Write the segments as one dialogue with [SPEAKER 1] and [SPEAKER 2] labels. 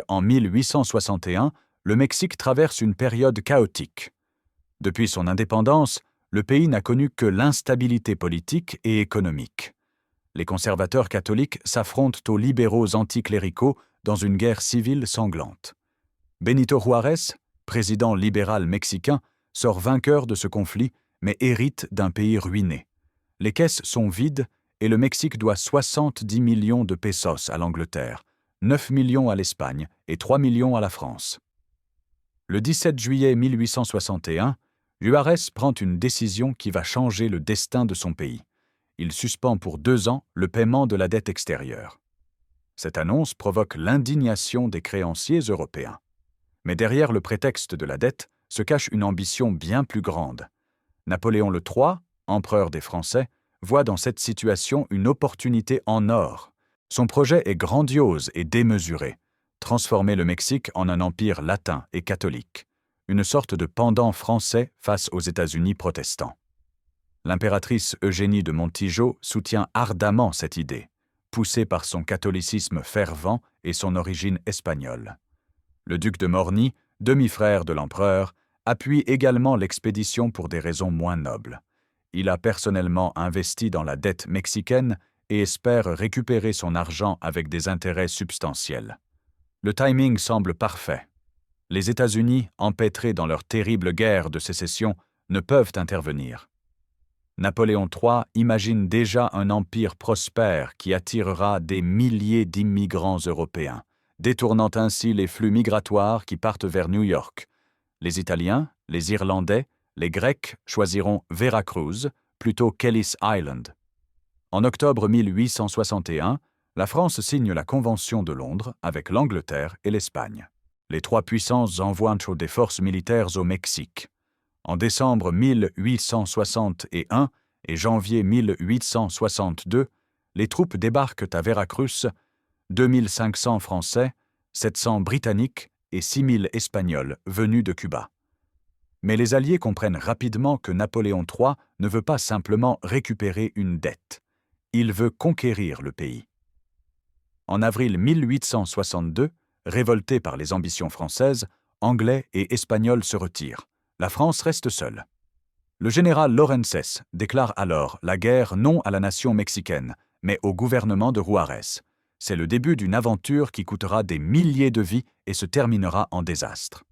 [SPEAKER 1] En 1861, le Mexique traverse une période chaotique. Depuis son indépendance, le pays n'a connu que l'instabilité politique et économique. Les conservateurs catholiques s'affrontent aux libéraux anticléricaux dans une guerre civile sanglante. Benito Juárez, président libéral mexicain, sort vainqueur de ce conflit, mais hérite d'un pays ruiné. Les caisses sont vides et le Mexique doit 70 millions de pesos à l'Angleterre, 9 millions à l'Espagne et 3 millions à la France. Le 17 juillet 1861, Juárez prend une décision qui va changer le destin de son pays. Il suspend pour 2 ans le paiement de la dette extérieure. Cette annonce provoque l'indignation des créanciers européens. Mais derrière le prétexte de la dette se cache une ambition bien plus grande. Napoléon III, empereur des Français, voit dans cette situation une opportunité en or. Son projet est grandiose et démesuré, transformer le Mexique en un empire latin et catholique, une sorte de pendant français face aux États-Unis protestants. L'impératrice Eugénie de Montijo soutient ardemment cette idée, poussée par son catholicisme fervent et son origine espagnole. Le duc de Morny, demi-frère de l'empereur, appuie également l'expédition pour des raisons moins nobles. Il a personnellement investi dans la dette mexicaine et espère récupérer son argent avec des intérêts substantiels. Le timing semble parfait. Les États-Unis, empêtrés dans leur terrible guerre de sécession, ne peuvent intervenir. Napoléon III imagine déjà un empire prospère qui attirera des milliers d'immigrants européens, détournant ainsi les flux migratoires qui partent vers New York. Les Italiens, les Irlandais, les Grecs choisiront Veracruz plutôt qu'Ellis Island. En octobre 1861, la France signe la Convention de Londres avec l'Angleterre et l'Espagne. Les 3 puissances envoient des forces militaires au Mexique. En décembre 1861 et janvier 1862, les troupes débarquent à Veracruz, 2500 Français, 700 Britanniques et 6000 Espagnols venus de Cuba. Mais les Alliés comprennent rapidement que Napoléon III ne veut pas simplement récupérer une dette. Il veut conquérir le pays. En avril 1862, révoltés par les ambitions françaises, Anglais et Espagnols se retirent. La France reste seule. Le général Lorenzès déclare alors la guerre non à la nation mexicaine, mais au gouvernement de Juárez. C'est le début d'une aventure qui coûtera des milliers de vies et se terminera en désastre.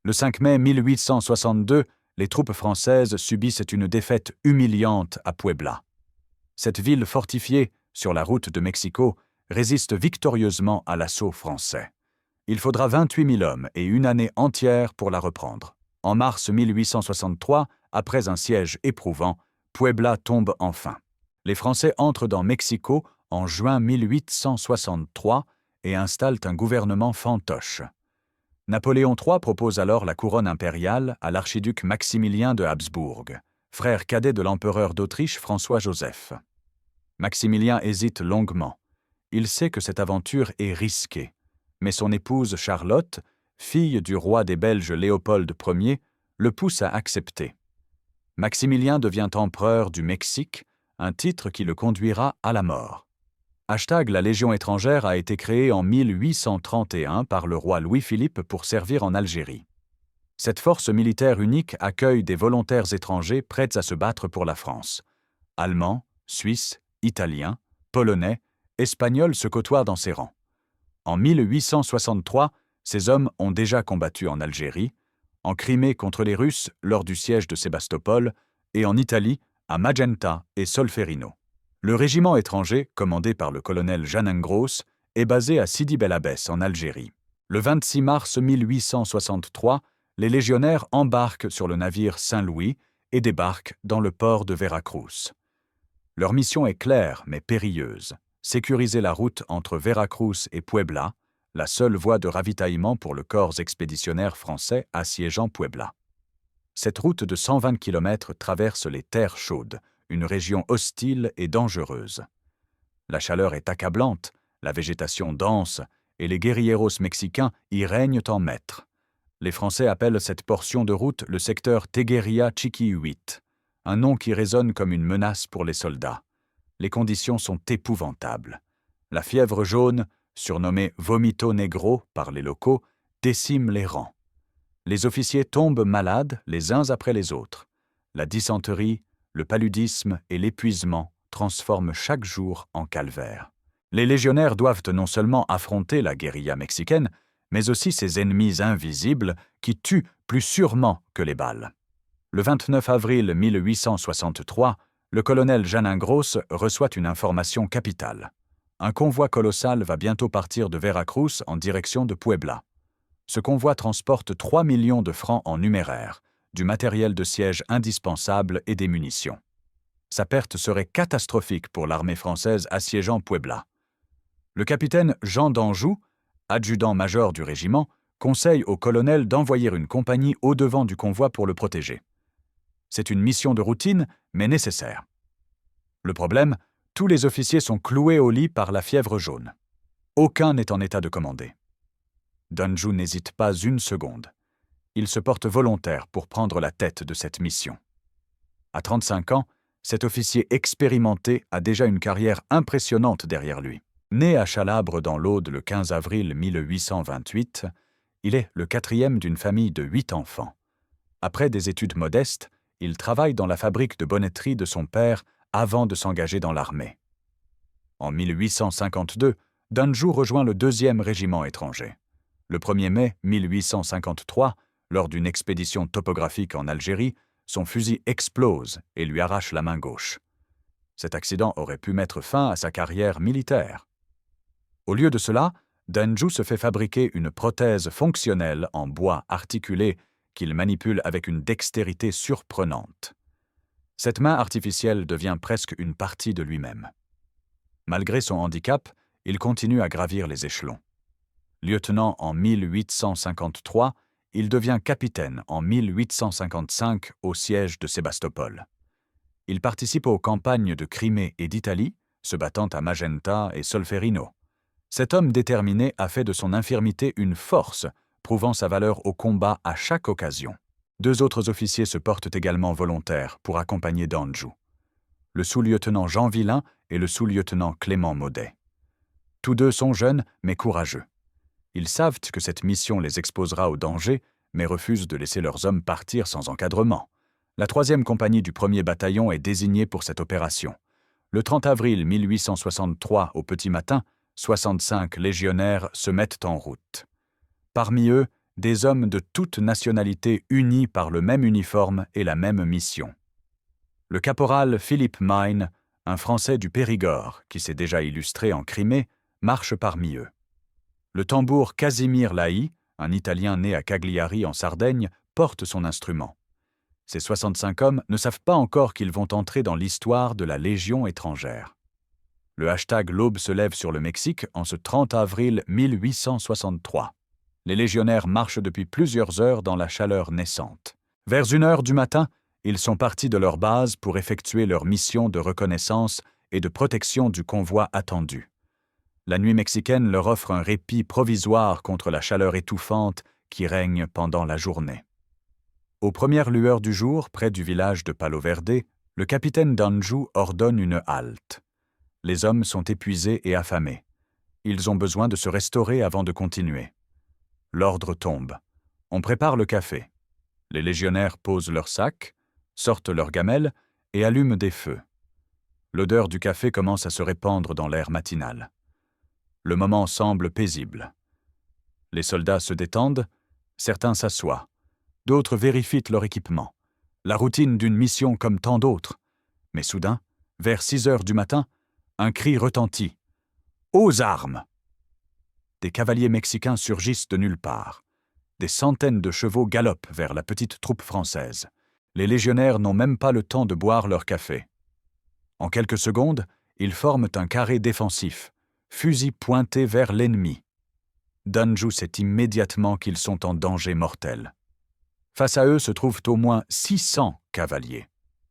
[SPEAKER 1] Le 5 mai 1862, les troupes françaises subissent une défaite humiliante à Puebla. Cette ville fortifiée, sur la route de Mexico, résiste victorieusement à l'assaut français. Il faudra 28 000 hommes et une année entière pour la reprendre. En mars 1863, après un siège éprouvant, Puebla tombe enfin. Les Français entrent dans Mexico en juin 1863 et installent un gouvernement fantoche. Napoléon III propose alors la couronne impériale à l'archiduc Maximilien de Habsbourg, frère cadet de l'empereur d'Autriche François-Joseph. Maximilien hésite longuement. Il sait que cette aventure est risquée, mais son épouse Charlotte, fille du roi des Belges Léopold Ier, le pousse à accepter. Maximilien devient empereur du Mexique, un titre qui le conduira à la mort. La Légion étrangère a été créée en 1831 par le roi Louis-Philippe pour servir en Algérie. Cette force militaire unique accueille des volontaires étrangers prêts à se battre pour la France. Allemands, Suisses, Italiens, Polonais, Espagnols se côtoient dans ses rangs. En 1863, ces hommes ont déjà combattu en Algérie, en Crimée contre les Russes lors du siège de Sébastopol et en Italie à Magenta et Solferino. Le régiment étranger, commandé par le colonel Jeanne Ingros, est basé à Sidi Bel Abbès en Algérie. Le 26 mars 1863, les légionnaires embarquent sur le navire Saint-Louis et débarquent dans le port de Veracruz. Leur mission est claire mais périlleuse. Sécuriser la route entre Veracruz et Puebla, la seule voie de ravitaillement pour le corps expéditionnaire français assiégeant Puebla. Cette route de 120 km traverse les terres chaudes, une région hostile et dangereuse. La chaleur est accablante, la végétation dense, et les guérilleros mexicains y règnent en maîtres. Les Français appellent cette portion de route le secteur Tegueria Chiquihuit, un nom qui résonne comme une menace pour les soldats. Les conditions sont épouvantables. La fièvre jaune, surnommé Vomito Negro par les locaux, décime les rangs. Les officiers tombent malades les uns après les autres. La dysenterie, le paludisme et l'épuisement transforment chaque jour en calvaire. Les légionnaires doivent non seulement affronter la guérilla mexicaine, mais aussi ses ennemis invisibles qui tuent plus sûrement que les balles. Le 29 avril 1863, le colonel Jeannin Gross reçoit une information capitale. Un convoi colossal va bientôt partir de Veracruz en direction de Puebla. Ce convoi transporte 3 millions de francs en numéraire, du matériel de siège indispensable et des munitions. Sa perte serait catastrophique pour l'armée française assiégeant Puebla. Le capitaine Jean d'Anjou, adjudant-major du régiment, conseille au colonel d'envoyer une compagnie au-devant du convoi pour le protéger. C'est une mission de routine, mais nécessaire. Le problème, tous les officiers sont cloués au lit par la fièvre jaune. Aucun n'est en état de commander. D'Anjou n'hésite pas une seconde. Il se porte volontaire pour prendre la tête de cette mission. À 35 ans, cet officier expérimenté a déjà une carrière impressionnante derrière lui. Né à Chalabre dans l'Aude le 15 avril 1828, il est le quatrième d'une famille de 8 enfants. Après des études modestes, il travaille dans la fabrique de bonneterie de son père avant de s'engager dans l'armée. En 1852, d'Anjou rejoint le 2e régiment étranger. Le 1er mai 1853, lors d'une expédition topographique en Algérie, son fusil explose et lui arrache la main gauche. Cet accident aurait pu mettre fin à sa carrière militaire. Au lieu de cela, d'Anjou se fait fabriquer une prothèse fonctionnelle en bois articulé qu'il manipule avec une dextérité surprenante. Cette main artificielle devient presque une partie de lui-même. Malgré son handicap, il continue à gravir les échelons. Lieutenant en 1853, il devient capitaine en 1855 au siège de Sébastopol. Il participe aux campagnes de Crimée et d'Italie, se battant à Magenta et Solferino. Cet homme déterminé a fait de son infirmité une force, prouvant sa valeur au combat à chaque occasion. 2 autres officiers se portent également volontaires pour accompagner d'Anjou. Le sous-lieutenant Jean Villain et le sous-lieutenant Clément Maudet. Tous 2 sont jeunes mais courageux. Ils savent que cette mission les exposera au danger, mais refusent de laisser leurs hommes partir sans encadrement. La 3e compagnie du 1er bataillon est désignée pour cette opération. Le 30 avril 1863, au petit matin, 65 légionnaires se mettent en route. Parmi eux, des hommes de toutes nationalités unis par le même uniforme et la même mission. Le caporal Philippe Mine, un Français du Périgord qui s'est déjà illustré en Crimée, marche parmi eux. Le tambour Casimir Laï, un Italien né à Cagliari en Sardaigne, porte son instrument. Ces 65 hommes ne savent pas encore qu'ils vont entrer dans l'histoire de la Légion étrangère. Le hashtag L'Aube se lève sur le Mexique en ce 30 avril 1863. Les légionnaires marchent depuis plusieurs heures dans la chaleur naissante. Vers 1h du matin, ils sont partis de leur base pour effectuer leur mission de reconnaissance et de protection du convoi attendu. La nuit mexicaine leur offre un répit provisoire contre la chaleur étouffante qui règne pendant la journée. Aux premières lueurs du jour, près du village de Palo Verde, le capitaine d'Anjou ordonne une halte. Les hommes sont épuisés et affamés. Ils ont besoin de se restaurer avant de continuer. L'ordre tombe. On prépare le café. Les légionnaires posent leurs sacs, sortent leurs gamelles et allument des feux. L'odeur du café commence à se répandre dans l'air matinal. Le moment semble paisible. Les soldats se détendent, certains s'assoient, d'autres vérifient leur équipement. La routine d'une mission comme tant d'autres. Mais soudain, vers 6h du matin, un cri retentit. « Aux armes !» Des cavaliers mexicains surgissent de nulle part. Des centaines de chevaux galopent vers la petite troupe française. Les légionnaires n'ont même pas le temps de boire leur café. En quelques secondes, ils forment un carré défensif, fusils pointés vers l'ennemi. D'Anjou sait immédiatement qu'ils sont en danger mortel. Face à eux se trouvent au moins 600 cavaliers,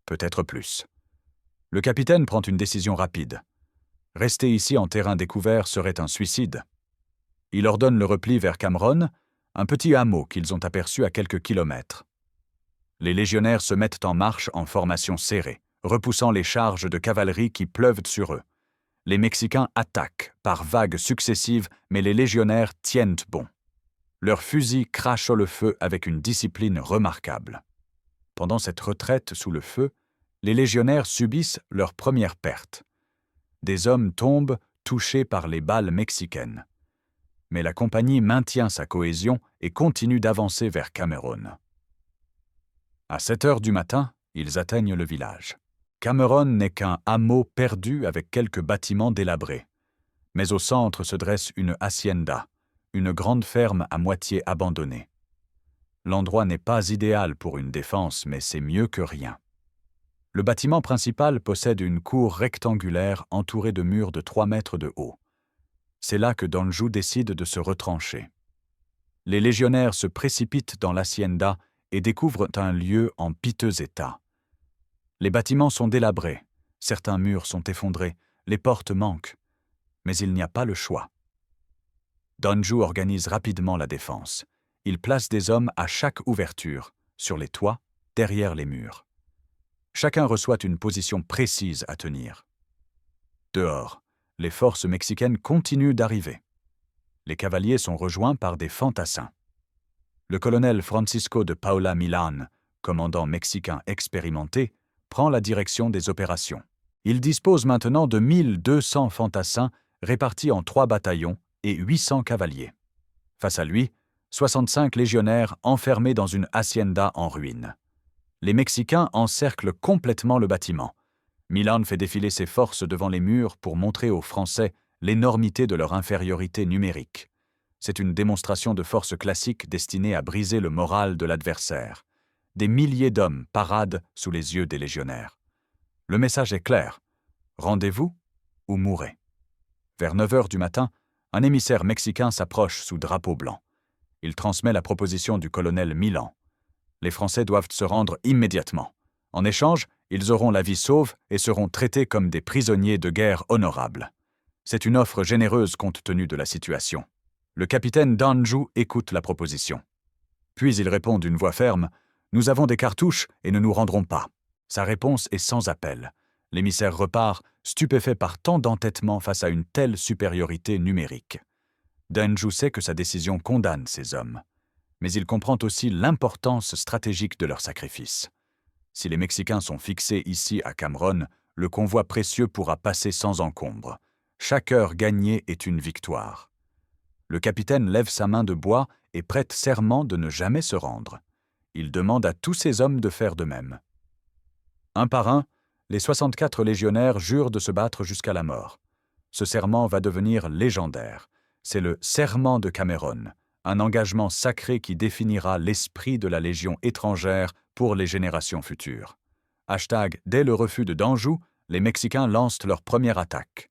[SPEAKER 1] peut-être plus. Le capitaine prend une décision rapide. Rester ici en terrain découvert serait un suicide. Il ordonne le repli vers Cameron, un petit hameau qu'ils ont aperçu à quelques kilomètres. Les légionnaires se mettent en marche en formation serrée, repoussant les charges de cavalerie qui pleuvent sur eux. Les Mexicains attaquent par vagues successives, mais les légionnaires tiennent bon. Leurs fusils crachent le feu avec une discipline remarquable. Pendant cette retraite sous le feu, les légionnaires subissent leur première perte. Des hommes tombent touchés par les balles mexicaines. Mais la compagnie maintient sa cohésion et continue d'avancer vers Cameron. À 7 heures du matin, ils atteignent le village. Cameron n'est qu'un hameau perdu avec quelques bâtiments délabrés. Mais au centre se dresse une hacienda, une grande ferme à moitié abandonnée. L'endroit n'est pas idéal pour une défense, mais c'est mieux que rien. Le bâtiment principal possède une cour rectangulaire entourée de murs de 3 mètres de haut. C'est là que Danjou décide de se retrancher. Les légionnaires se précipitent dans l'hacienda et découvrent un lieu en piteux état. Les bâtiments sont délabrés, certains murs sont effondrés, les portes manquent, mais il n'y a pas le choix. Danjou organise rapidement la défense. Il place des hommes à chaque ouverture, sur les toits, derrière les murs. Chacun reçoit une position précise à tenir. Dehors, les forces mexicaines continuent d'arriver. Les cavaliers sont rejoints par des fantassins. Le colonel Francisco de Paula Milán, commandant mexicain expérimenté, prend la direction des opérations. Il dispose maintenant de 1200 fantassins répartis en 3 bataillons et 800 cavaliers. Face à lui, 65 légionnaires enfermés dans une hacienda en ruine. Les Mexicains encerclent complètement le bâtiment. Milán fait défiler ses forces devant les murs pour montrer aux Français l'énormité de leur infériorité numérique. C'est une démonstration de force classique destinée à briser le moral de l'adversaire. Des milliers d'hommes paradent sous les yeux des légionnaires. Le message est clair. Rendez-vous ou mourrez. Vers 9 heures du matin, un émissaire mexicain s'approche sous drapeau blanc. Il transmet la proposition du colonel Milán. Les Français doivent se rendre immédiatement. En échange, ils auront la vie sauve et seront traités comme des prisonniers de guerre honorables. C'est une offre généreuse compte tenu de la situation. Le capitaine Danjou écoute la proposition. Puis il répond d'une voix ferme « Nous avons des cartouches et ne nous rendrons pas ». Sa réponse est sans appel. L'émissaire repart, stupéfait par tant d'entêtement face à une telle supériorité numérique. Danjou sait que sa décision condamne ces hommes. Mais il comprend aussi l'importance stratégique de leur sacrifice. Si les Mexicains sont fixés ici à Cameron, le convoi précieux pourra passer sans encombre. Chaque heure gagnée est une victoire. Le capitaine lève sa main de bois et prête serment de ne jamais se rendre. Il demande à tous ses hommes de faire de même. Un par un, les 64 légionnaires jurent de se battre jusqu'à la mort. Ce serment va devenir légendaire. C'est le serment de Cameron, un engagement sacré qui définira l'esprit de la Légion étrangère pour les générations futures. Dès le refus de Danjou, les Mexicains lancent leur première attaque.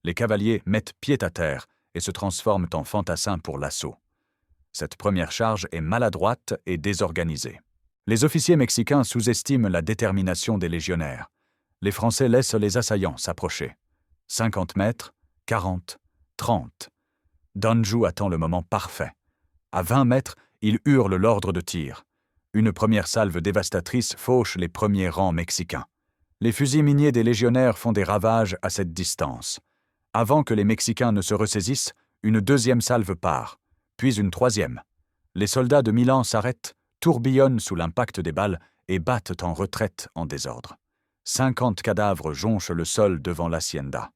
[SPEAKER 1] Les cavaliers mettent pied à terre et se transforment en fantassins pour l'assaut. Cette première charge est maladroite et désorganisée. Les officiers mexicains sous-estiment la détermination des légionnaires. Les Français laissent les assaillants s'approcher. 50 mètres, 40, 30. Danjou attend le moment parfait. À 20 mètres, il hurle l'ordre de tir. Une première salve dévastatrice fauche les premiers rangs mexicains. Les fusils miniers des légionnaires font des ravages à cette distance. Avant que les Mexicains ne se ressaisissent, une deuxième salve part, puis une troisième. Les soldats de Milán s'arrêtent, tourbillonnent sous l'impact des balles et battent en retraite en désordre. 50 cadavres jonchent le sol devant l'hacienda.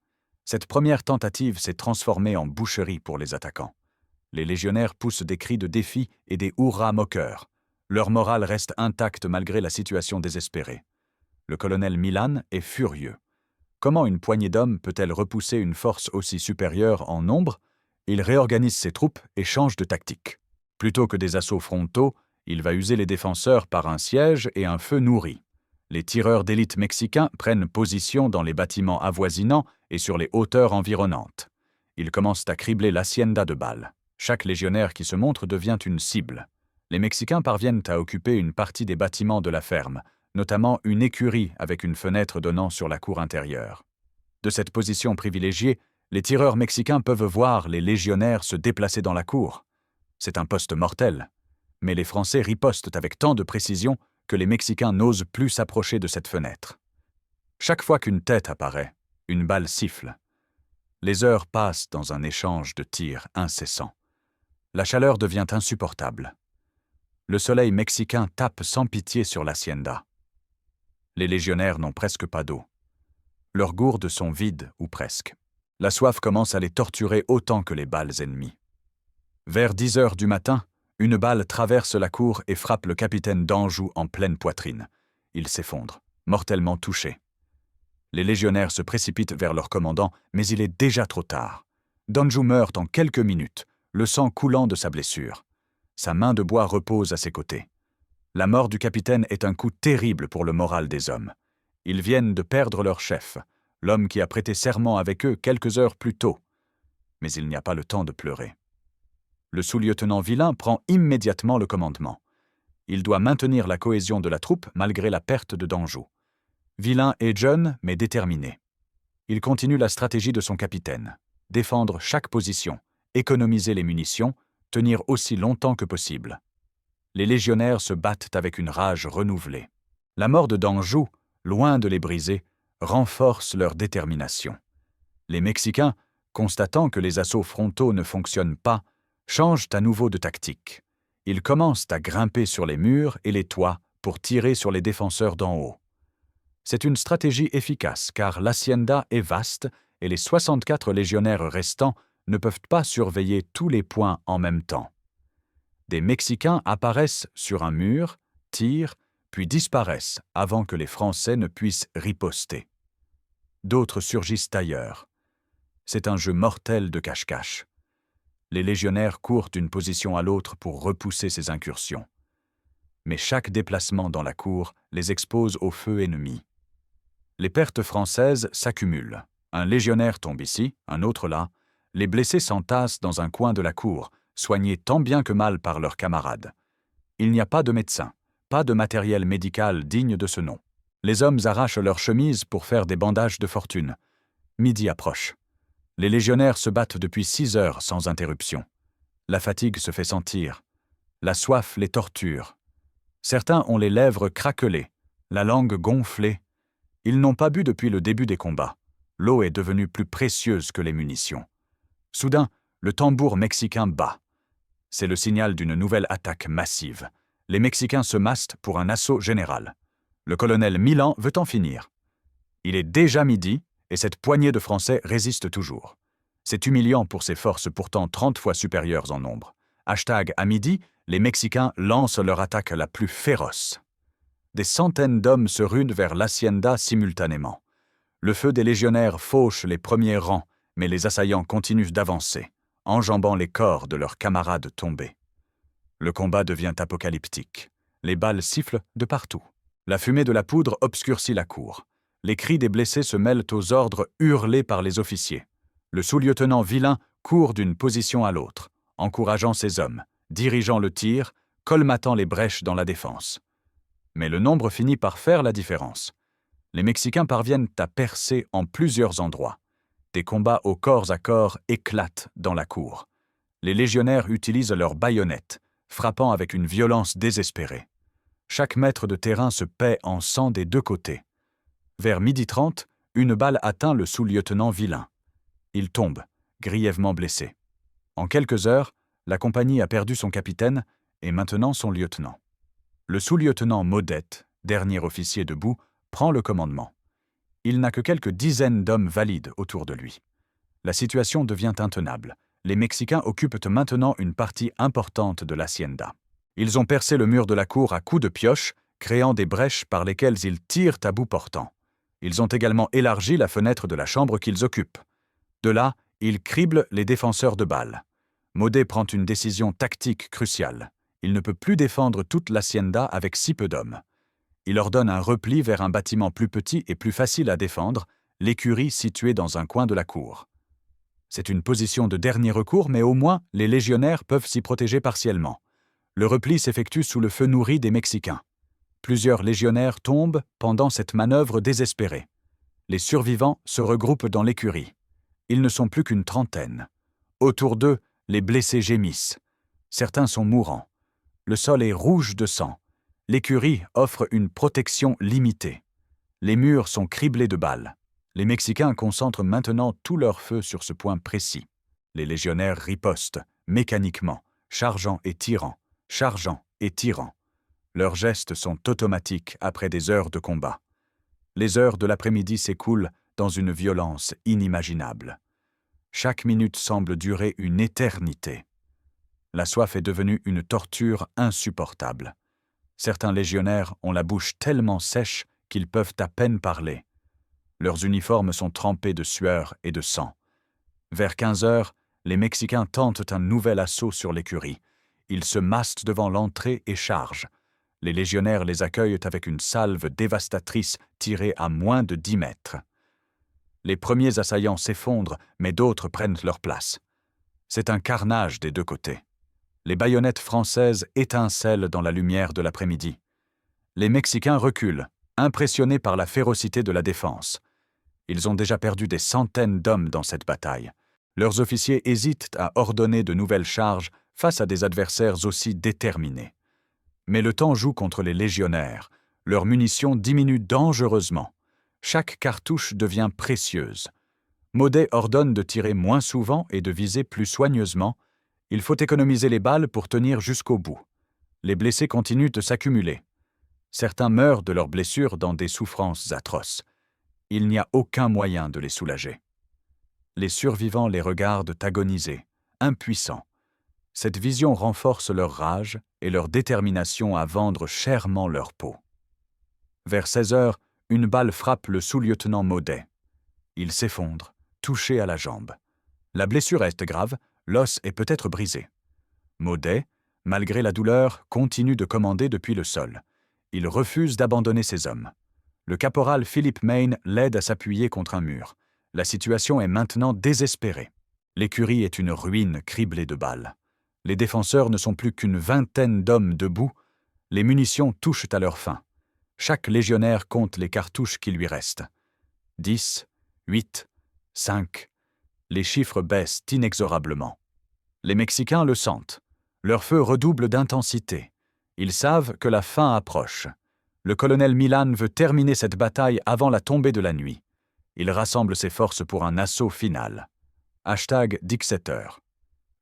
[SPEAKER 1] Cette première tentative s'est transformée en boucherie pour les attaquants. Les légionnaires poussent des cris de défi et des hurrahs moqueurs. Leur morale reste intacte malgré la situation désespérée. Le colonel Milán est furieux. Comment une poignée d'hommes peut-elle repousser une force aussi supérieure en nombre? Il réorganise ses troupes et change de tactique. Plutôt que des assauts frontaux, il va user les défenseurs par un siège et un feu nourri. Les tireurs d'élite mexicains prennent position dans les bâtiments avoisinants et sur les hauteurs environnantes. Ils commencent à cribler l'hacienda de balles. Chaque légionnaire qui se montre devient une cible. Les Mexicains parviennent à occuper une partie des bâtiments de la ferme, notamment une écurie avec une fenêtre donnant sur la cour intérieure. De cette position privilégiée, les tireurs mexicains peuvent voir les légionnaires se déplacer dans la cour. C'est un poste mortel. Mais les Français ripostent avec tant de précision que les Mexicains n'osent plus s'approcher de cette fenêtre. Chaque fois qu'une tête apparaît, une balle siffle. Les heures passent dans un échange de tirs incessants. La chaleur devient insupportable. Le soleil mexicain tape sans pitié sur l'hacienda. Les légionnaires n'ont presque pas d'eau. Leurs gourdes sont vides, ou presque. La soif commence à les torturer autant que les balles ennemies. Vers 10 heures du matin, une balle traverse la cour et frappe le capitaine d'Anjou en pleine poitrine. Il s'effondre, mortellement touché. Les légionnaires se précipitent vers leur commandant, mais il est déjà trop tard. d'Anjou meurt en quelques minutes, le sang coulant de sa blessure. Sa main de bois repose à ses côtés. La mort du capitaine est un coup terrible pour le moral des hommes. Ils viennent de perdre leur chef, l'homme qui a prêté serment avec eux quelques heures plus tôt. Mais il n'y a pas le temps de pleurer. Le sous-lieutenant Villain prend immédiatement le commandement. Il doit maintenir la cohésion de la troupe malgré la perte de d'Anjou. Villain est jeune, mais déterminé. Il continue la stratégie de son capitaine. Défendre chaque position, économiser les munitions, tenir aussi longtemps que possible. Les légionnaires se battent avec une rage renouvelée. La mort de d'Anjou, loin de les briser, renforce leur détermination. Les Mexicains, constatant que les assauts frontaux ne fonctionnent pas, changent à nouveau de tactique. Ils commencent à grimper sur les murs et les toits pour tirer sur les défenseurs d'en haut. C'est une stratégie efficace car l'hacienda est vaste et les 64 légionnaires restants ne peuvent pas surveiller tous les points en même temps. Des Mexicains apparaissent sur un mur, tirent, puis disparaissent avant que les Français ne puissent riposter. D'autres surgissent ailleurs. C'est un jeu mortel de cache-cache. Les légionnaires courent d'une position à l'autre pour repousser ces incursions. Mais chaque déplacement dans la cour les expose au feu ennemi. Les pertes françaises s'accumulent. Un légionnaire tombe ici, un autre là. Les blessés s'entassent dans un coin de la cour, soignés tant bien que mal par leurs camarades. Il n'y a pas de médecin, pas de matériel médical digne de ce nom. Les hommes arrachent leurs chemises pour faire des bandages de fortune. Midi approche. Les légionnaires se battent depuis 6 heures sans interruption. La fatigue se fait sentir. La soif les torture. Certains ont les lèvres craquelées, la langue gonflée. Ils n'ont pas bu depuis le début des combats. L'eau est devenue plus précieuse que les munitions. Soudain, le tambour mexicain bat. C'est le signal d'une nouvelle attaque massive. Les Mexicains se massent pour un assaut général. Le colonel Milan veut en finir. Il est déjà midi et cette poignée de Français résiste toujours. C'est humiliant pour ces forces pourtant 30 fois supérieures en nombre. À midi, les Mexicains lancent leur attaque la plus féroce. Des centaines d'hommes se ruent vers l'hacienda simultanément. Le feu des légionnaires fauche les premiers rangs, mais les assaillants continuent d'avancer, enjambant les corps de leurs camarades tombés. Le combat devient apocalyptique. Les balles sifflent de partout. La fumée de la poudre obscurcit la cour. Les cris des blessés se mêlent aux ordres hurlés par les officiers. Le sous-lieutenant Villain court d'une position à l'autre, encourageant ses hommes, dirigeant le tir, colmatant les brèches dans la défense. Mais le nombre finit par faire la différence. Les Mexicains parviennent à percer en plusieurs endroits. Des combats au corps à corps éclatent dans la cour. Les légionnaires utilisent leurs baïonnettes, frappant avec une violence désespérée. Chaque mètre de terrain se paie en sang des deux côtés. Vers 12h30, une balle atteint le sous-lieutenant Villain. Il tombe, grièvement blessé. En quelques heures, la compagnie a perdu son capitaine et maintenant son lieutenant. Le sous-lieutenant Modette, dernier officier debout, prend le commandement. Il n'a que quelques dizaines d'hommes valides autour de lui. La situation devient intenable. Les Mexicains occupent maintenant une partie importante de l'hacienda. Ils ont percé le mur de la cour à coups de pioche, créant des brèches par lesquelles ils tirent à bout portant. Ils ont également élargi la fenêtre de la chambre qu'ils occupent. De là, ils criblent les défenseurs de balles. Modet prend une décision tactique cruciale. Il ne peut plus défendre toute l'hacienda avec si peu d'hommes. Il ordonne un repli vers un bâtiment plus petit et plus facile à défendre, l'écurie située dans un coin de la cour. C'est une position de dernier recours, mais au moins les légionnaires peuvent s'y protéger partiellement. Le repli s'effectue sous le feu nourri des Mexicains. Plusieurs légionnaires tombent pendant cette manœuvre désespérée. Les survivants se regroupent dans l'écurie. Ils ne sont plus qu'une trentaine. Autour d'eux, les blessés gémissent. Certains sont mourants. Le sol est rouge de sang. L'écurie offre une protection limitée. Les murs sont criblés de balles. Les Mexicains concentrent maintenant tout leur feu sur ce point précis. Les légionnaires ripostent, mécaniquement, chargeant et tirant, chargeant et tirant. Leurs gestes sont automatiques après des heures de combat. Les heures de l'après-midi s'écoulent dans une violence inimaginable. Chaque minute semble durer une éternité. La soif est devenue une torture insupportable. Certains légionnaires ont la bouche tellement sèche qu'ils peuvent à peine parler. Leurs uniformes sont trempés de sueur et de sang. Vers 15 heures, les Mexicains tentent un nouvel assaut sur l'écurie. Ils se massent devant l'entrée et chargent. Les légionnaires les accueillent avec une salve dévastatrice tirée à moins de 10 mètres. Les premiers assaillants s'effondrent, mais d'autres prennent leur place. C'est un carnage des deux côtés. Les baïonnettes françaises étincellent dans la lumière de l'après-midi. Les Mexicains reculent, impressionnés par la férocité de la défense. Ils ont déjà perdu des centaines d'hommes dans cette bataille. Leurs officiers hésitent à ordonner de nouvelles charges face à des adversaires aussi déterminés. Mais le temps joue contre les légionnaires. Leurs munitions diminuent dangereusement. Chaque cartouche devient précieuse. Maudet ordonne de tirer moins souvent et de viser plus soigneusement. Il faut économiser les balles pour tenir jusqu'au bout. Les blessés continuent de s'accumuler. Certains meurent de leurs blessures dans des souffrances atroces. Il n'y a aucun moyen de les soulager. Les survivants les regardent agonisés, impuissants. Cette vision renforce leur rage et leur détermination à vendre chèrement leur peau. Vers 16 heures, une balle frappe le sous-lieutenant Maudet. Il s'effondre, touché à la jambe. La blessure est grave, l'os est peut-être brisé. Maudet, malgré la douleur, continue de commander depuis le sol. Il refuse d'abandonner ses hommes. Le caporal Philip Mayne l'aide à s'appuyer contre un mur. La situation est maintenant désespérée. L'écurie est une ruine criblée de balles. Les défenseurs ne sont plus qu'une vingtaine d'hommes debout. Les munitions touchent à leur fin. Chaque légionnaire compte les cartouches qui lui restent. 10, 8, 5. Les chiffres baissent inexorablement. Les Mexicains le sentent. Leur feu redouble d'intensité. Ils savent que la fin approche. Le colonel Milan veut terminer cette bataille avant la tombée de la nuit. Il rassemble ses forces pour un assaut final. #Dixeter.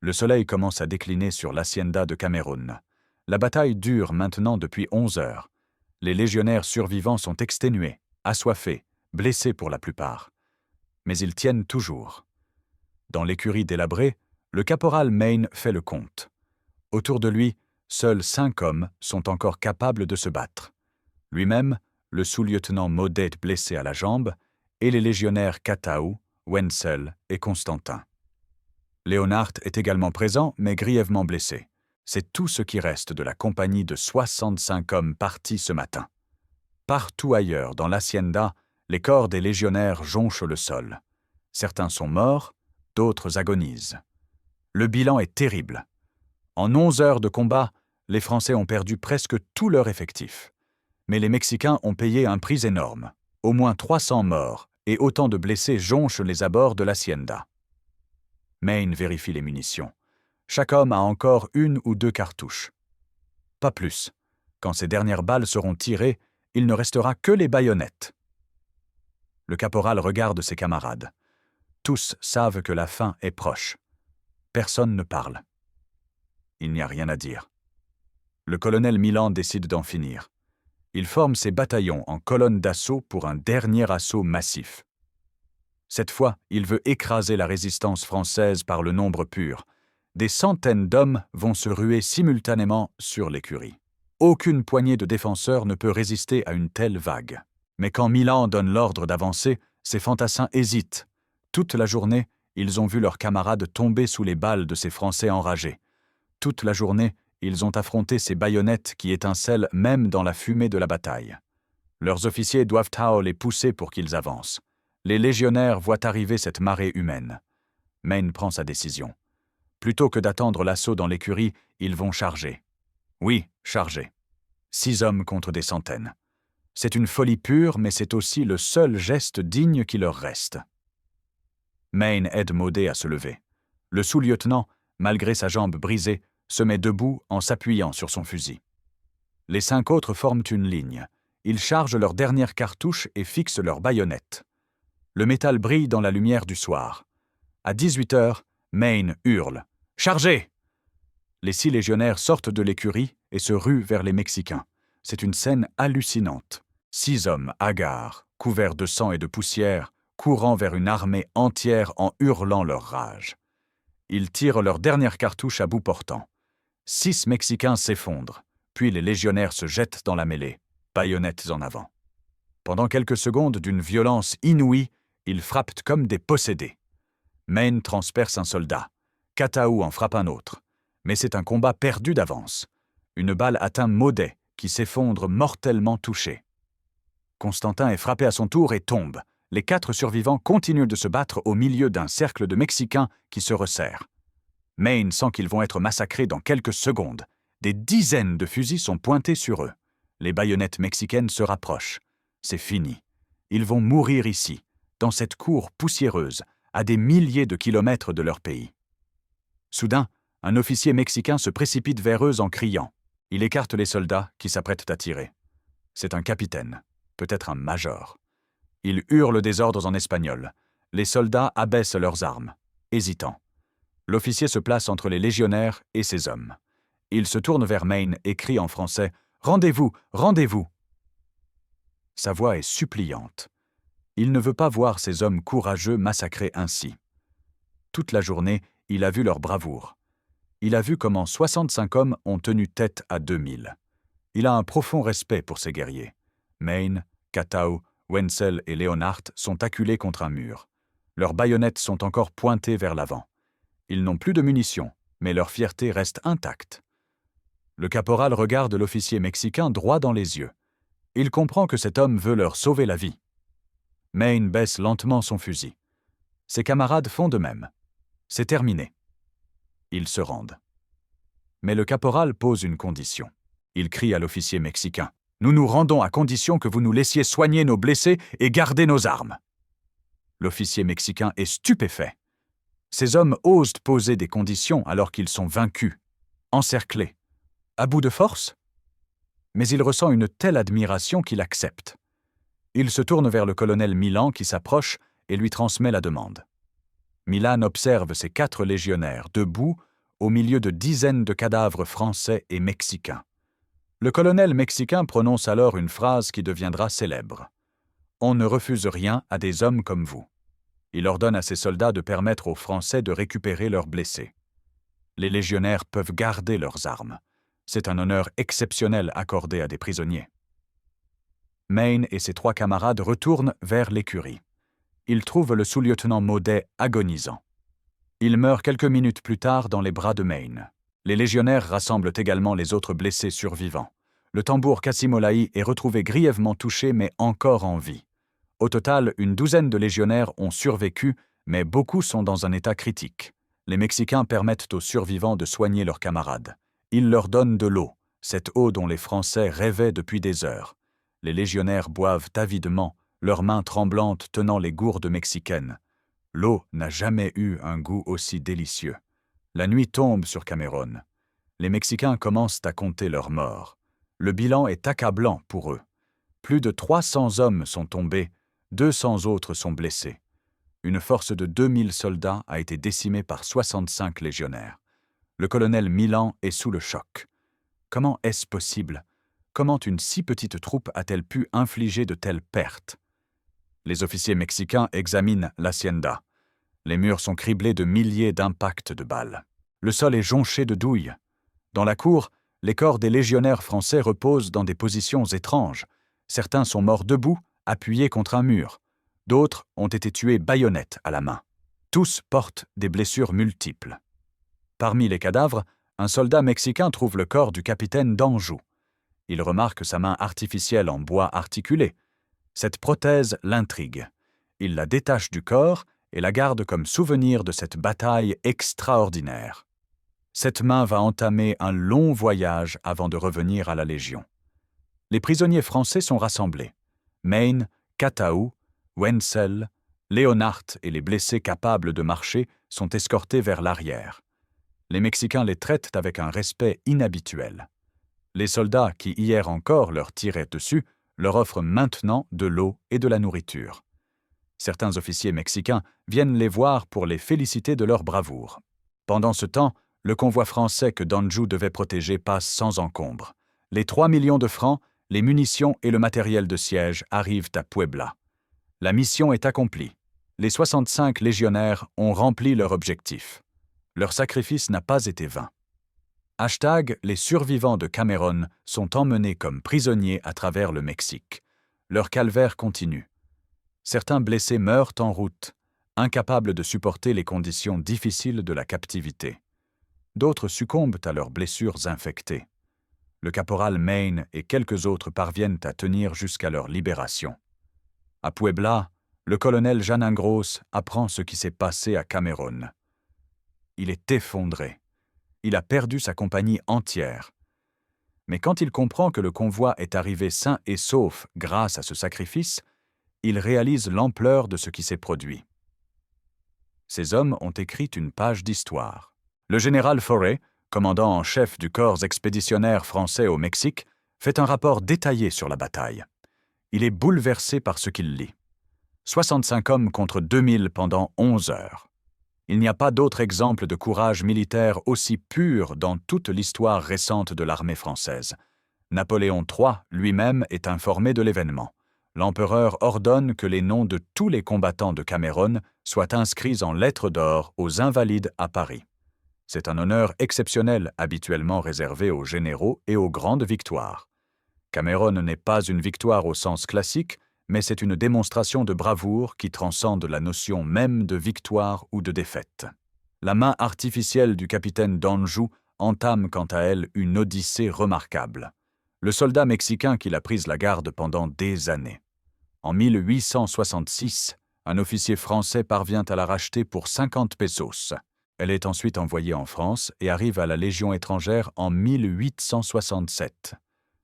[SPEAKER 1] Le soleil commence à décliner sur l'hacienda de Cameroun. La bataille dure maintenant depuis 11 heures. Les légionnaires survivants sont exténués, assoiffés, blessés pour la plupart. Mais ils tiennent toujours. Dans l'écurie délabrée, le caporal Mayne fait le compte. Autour de lui, seuls 5 hommes sont encore capables de se battre. Lui-même, le sous-lieutenant Maudet blessé à la jambe, et les légionnaires Kataou, Wenzel et Constantin. Léonard est également présent, mais grièvement blessé. C'est tout ce qui reste de la compagnie de 65 hommes partis ce matin. Partout ailleurs, dans l'hacienda, les corps des légionnaires jonchent le sol. Certains sont morts, d'autres agonisent. Le bilan est terrible. En 11 heures de combat, les Français ont perdu presque tout leur effectif. Mais les Mexicains ont payé un prix énorme. Au moins 300 morts et autant de blessés jonchent les abords de l'hacienda. Mayne vérifie les munitions. Chaque homme a encore 1 ou 2 cartouches. Pas plus. Quand ces dernières balles seront tirées, il ne restera que les baïonnettes. Le caporal regarde ses camarades. Tous savent que la fin est proche. Personne ne parle. Il n'y a rien à dire. Le colonel Milan décide d'en finir. Il forme ses bataillons en colonne d'assaut pour un dernier assaut massif. Cette fois, il veut écraser la résistance française par le nombre pur. Des centaines d'hommes vont se ruer simultanément sur l'écurie. Aucune poignée de défenseurs ne peut résister à une telle vague. Mais quand Milan donne l'ordre d'avancer, ces fantassins hésitent. Toute la journée, ils ont vu leurs camarades tomber sous les balles de ces Français enragés. Toute la journée, ils ont affronté ces baïonnettes qui étincellent même dans la fumée de la bataille. Leurs officiers doivent les pousser pour qu'ils avancent. Les légionnaires voient arriver cette marée humaine. Mayne prend sa décision. Plutôt que d'attendre l'assaut dans l'écurie, ils vont charger. Oui, charger. 6 hommes contre des centaines. C'est une folie pure, mais c'est aussi le seul geste digne qui leur reste. Mayne aide Maudet à se lever. Le sous-lieutenant, malgré sa jambe brisée, se met debout en s'appuyant sur son fusil. Les 5 autres forment une ligne. Ils chargent leur dernière cartouche et fixent leurs baïonnettes. Le métal brille dans la lumière du soir. À 18 heures, Mayne hurle « Chargez !» Les 6 légionnaires sortent de l'écurie et se ruent vers les Mexicains. C'est une scène hallucinante. 6 hommes hagards, couverts de sang et de poussière, courant vers une armée entière en hurlant leur rage. Ils tirent leur dernière cartouche à bout portant. 6 Mexicains s'effondrent, puis les légionnaires se jettent dans la mêlée, baïonnettes en avant. Pendant quelques secondes d'une violence inouïe, ils frappent comme des possédés. Mayne transperce un soldat. Kataou en frappe un autre. Mais c'est un combat perdu d'avance. Une balle atteint Maudet, qui s'effondre mortellement touché. Constantin est frappé à son tour et tombe. Les 4 survivants continuent de se battre au milieu d'un cercle de Mexicains qui se resserrent. Mayne sent qu'ils vont être massacrés dans quelques secondes. Des dizaines de fusils sont pointés sur eux. Les baïonnettes mexicaines se rapprochent. C'est fini. Ils vont mourir ici, dans cette cour poussiéreuse, à des milliers de kilomètres de leur pays. Soudain, un officier mexicain se précipite vers eux en criant. Il écarte les soldats qui s'apprêtent à tirer. C'est un capitaine, peut-être un major. Il hurle des ordres en espagnol. Les soldats abaissent leurs armes, hésitants. L'officier se place entre les légionnaires et ses hommes. Il se tourne vers Mayne et crie en français « Rendez-vous, rendez-vous !» Sa voix est suppliante. Il ne veut pas voir ces hommes courageux massacrés ainsi. Toute la journée, il a vu leur bravoure. Il a vu comment 65 hommes ont tenu tête à 2000. Il a un profond respect pour ces guerriers. Mayne, Kataou, Wenzel et Leonhardt sont acculés contre un mur. Leurs baïonnettes sont encore pointées vers l'avant. Ils n'ont plus de munitions, mais leur fierté reste intacte. Le caporal regarde l'officier mexicain droit dans les yeux. Il comprend que cet homme veut leur sauver la vie. Mayne baisse lentement son fusil. Ses camarades font de même. C'est terminé. Ils se rendent. Mais le caporal pose une condition. Il crie à l'officier mexicain. « Nous nous rendons à condition que vous nous laissiez soigner nos blessés et garder nos armes. » L'officier mexicain est stupéfait. Ces hommes osent poser des conditions alors qu'ils sont vaincus, encerclés, à bout de force. Mais il ressent une telle admiration qu'il accepte. Il se tourne vers le colonel Milan qui s'approche et lui transmet la demande. Milan observe ces 4 légionnaires debout au milieu de dizaines de cadavres français et mexicains. Le colonel mexicain prononce alors une phrase qui deviendra célèbre. « On ne refuse rien à des hommes comme vous. » Il ordonne à ses soldats de permettre aux Français de récupérer leurs blessés. Les légionnaires peuvent garder leurs armes. C'est un honneur exceptionnel accordé à des prisonniers. Mayne et ses 3 camarades retournent vers l'écurie. Ils trouvent le sous-lieutenant Maudet agonisant. Il meurt quelques minutes plus tard dans les bras de Mayne. Les légionnaires rassemblent également les autres blessés survivants. Le tambour Cassimolaï est retrouvé grièvement touché mais encore en vie. Au total, une douzaine de légionnaires ont survécu, mais beaucoup sont dans un état critique. Les Mexicains permettent aux survivants de soigner leurs camarades. Ils leur donnent de l'eau, cette eau dont les Français rêvaient depuis des heures. Les légionnaires boivent avidement, leurs mains tremblantes tenant les gourdes mexicaines. L'eau n'a jamais eu un goût aussi délicieux. La nuit tombe sur Cameron. Les Mexicains commencent à compter leurs morts. Le bilan est accablant pour eux. Plus de 300 hommes sont tombés, 200 autres sont blessés. Une force de 2000 soldats a été décimée par 65 légionnaires. Le colonel Milan est sous le choc. Comment est-ce possible? Comment une si petite troupe a-t-elle pu infliger de telles pertes? Les officiers mexicains examinent l'hacienda. Les murs sont criblés de milliers d'impacts de balles. Le sol est jonché de douilles. Dans la cour, les corps des légionnaires français reposent dans des positions étranges. Certains sont morts debout, appuyés contre un mur. D'autres ont été tués baïonnettes à la main. Tous portent des blessures multiples. Parmi les cadavres, un soldat mexicain trouve le corps du capitaine d'Anjou. Il remarque sa main artificielle en bois articulé. Cette prothèse l'intrigue. Il la détache du corps et la garde comme souvenir de cette bataille extraordinaire. Cette main va entamer un long voyage avant de revenir à la Légion. Les prisonniers français sont rassemblés. Mayne, Kataou, Wenzel, Leonhardt et les blessés capables de marcher sont escortés vers l'arrière. Les Mexicains les traitent avec un respect inhabituel. Les soldats qui hier encore leur tiraient dessus leur offrent maintenant de l'eau et de la nourriture. Certains officiers mexicains viennent les voir pour les féliciter de leur bravoure. Pendant ce temps, le convoi français que Danjou devait protéger passe sans encombre. Les 3 millions de francs, les munitions et le matériel de siège arrivent à Puebla. La mission est accomplie. Les 65 légionnaires ont rempli leur objectif. Leur sacrifice n'a pas été vain. Les survivants de Cameron sont emmenés comme prisonniers à travers le Mexique. Leur calvaire continue. Certains blessés meurent en route, incapables de supporter les conditions difficiles de la captivité. D'autres succombent à leurs blessures infectées. Le caporal Maine et quelques autres parviennent à tenir jusqu'à leur libération. À Puebla, le colonel Jean Ingros apprend ce qui s'est passé à Cameron. Il est effondré. Il a perdu sa compagnie entière. Mais quand il comprend que le convoi est arrivé sain et sauf grâce à ce sacrifice, il réalise l'ampleur de ce qui s'est produit. Ces hommes ont écrit une page d'histoire. Le général Forey, commandant en chef du corps expéditionnaire français au Mexique, fait un rapport détaillé sur la bataille. Il est bouleversé par ce qu'il lit. 65 hommes contre 2000 pendant 11 heures. Il n'y a pas d'autre exemple de courage militaire aussi pur dans toute l'histoire récente de l'armée française. Napoléon III lui-même est informé de l'événement. L'empereur ordonne que les noms de tous les combattants de Cameron soient inscrits en lettres d'or aux Invalides à Paris. C'est un honneur exceptionnel habituellement réservé aux généraux et aux grandes victoires. Cameron n'est pas une victoire au sens classique, mais c'est une démonstration de bravoure qui transcende la notion même de victoire ou de défaite. La main artificielle du capitaine Danjou entame quant à elle une odyssée remarquable. Le soldat mexicain qui l'a prise la garde pendant des années. En 1866, un officier français parvient à la racheter pour 50 pesos. Elle est ensuite envoyée en France et arrive à la Légion étrangère en 1867.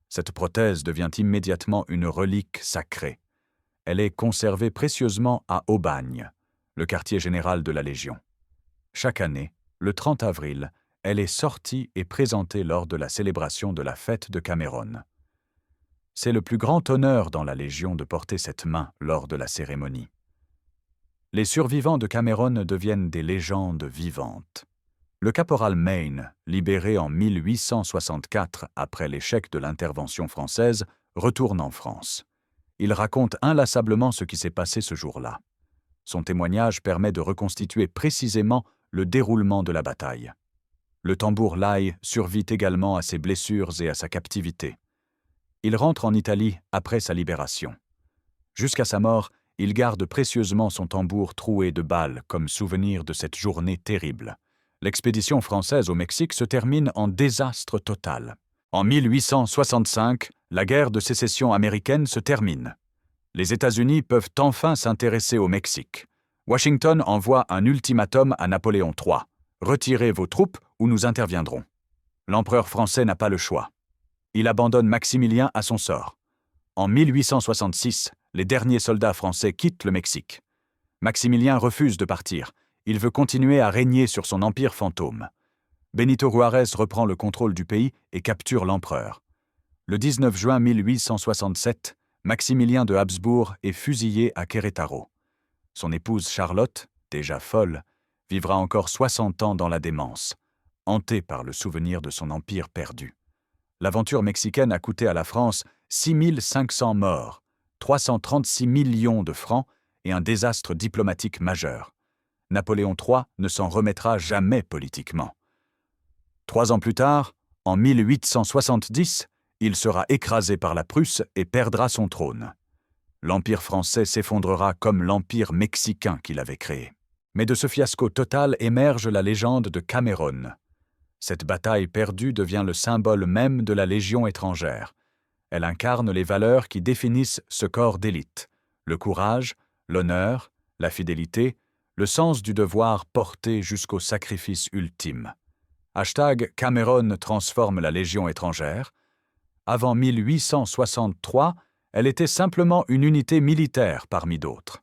[SPEAKER 1] Cette prothèse devient immédiatement une relique sacrée. Elle est conservée précieusement à Aubagne, le quartier général de la Légion. Chaque année, le 30 avril, elle est sortie et présentée lors de la célébration de la fête de Cameron. C'est le plus grand honneur dans la Légion de porter cette main lors de la cérémonie. Les survivants de Cameron deviennent des légendes vivantes. Le caporal Maine, libéré en 1864 après l'échec de l'intervention française, retourne en France. Il raconte inlassablement ce qui s'est passé ce jour-là. Son témoignage permet de reconstituer précisément le déroulement de la bataille. Le tambour Lai survit également à ses blessures et à sa captivité. Il rentre en Italie après sa libération. Jusqu'à sa mort, il garde précieusement son tambour troué de balles comme souvenir de cette journée terrible. L'expédition française au Mexique se termine en désastre total. En 1865, la guerre de sécession américaine se termine. Les États-Unis peuvent enfin s'intéresser au Mexique. Washington envoie un ultimatum à Napoléon III. « Retirez vos troupes ou nous interviendrons ». L'empereur français n'a pas le choix. Il abandonne Maximilien à son sort. En 1866, les derniers soldats français quittent le Mexique. Maximilien refuse de partir. Il veut continuer à régner sur son empire fantôme. Benito Juárez reprend le contrôle du pays et capture l'empereur. Le 19 juin 1867, Maximilien de Habsbourg est fusillé à Querétaro. Son épouse Charlotte, déjà folle, vivra encore 60 ans dans la démence, hantée par le souvenir de son empire perdu. L'aventure mexicaine a coûté à la France 6500 morts, 336 millions de francs et un désastre diplomatique majeur. Napoléon III ne s'en remettra jamais politiquement. 3 ans plus tard, en 1870, il sera écrasé par la Prusse et perdra son trône. L'Empire français s'effondrera comme l'Empire mexicain qu'il avait créé. Mais de ce fiasco total émerge la légende de Cameron. Cette bataille perdue devient le symbole même de la Légion étrangère. Elle incarne les valeurs qui définissent ce corps d'élite. Le courage, l'honneur, la fidélité, le sens du devoir porté jusqu'au sacrifice ultime. #Cameron transforme la Légion étrangère. Avant 1863, elle était simplement une unité militaire parmi d'autres.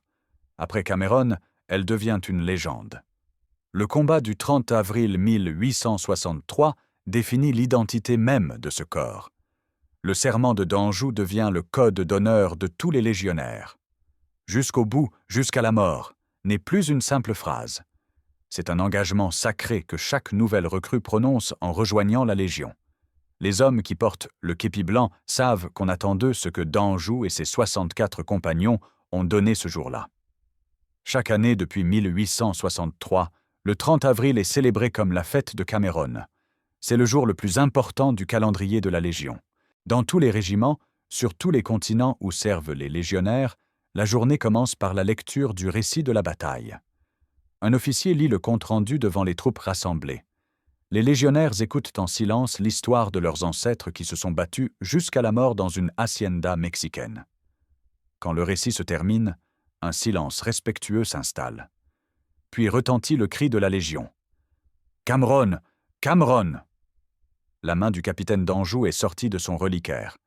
[SPEAKER 1] Après Cameron, elle devient une légende. Le combat du 30 avril 1863 définit l'identité même de ce corps. Le serment de Danjou devient le code d'honneur de tous les légionnaires. jusqu'au bout, jusqu'à la mort, n'est plus une simple phrase. C'est un engagement sacré que chaque nouvelle recrue prononce en rejoignant la Légion. Les hommes qui portent le képi blanc savent qu'on attend d'eux ce que Danjou et ses 64 compagnons ont donné ce jour-là. Chaque année depuis 1863, le 30 avril est célébré comme la fête de Cameron. C'est le jour le plus important du calendrier de la Légion. Dans tous les régiments, sur tous les continents où servent les légionnaires, la journée commence par la lecture du récit de la bataille. Un officier lit le compte-rendu devant les troupes rassemblées. Les légionnaires écoutent en silence l'histoire de leurs ancêtres qui se sont battus jusqu'à la mort dans une hacienda mexicaine. Quand le récit se termine, un silence respectueux s'installe. Puis retentit le cri de la Légion. « Cameron! Cameron !» La main du capitaine d'Anjou est sortie de son reliquaire.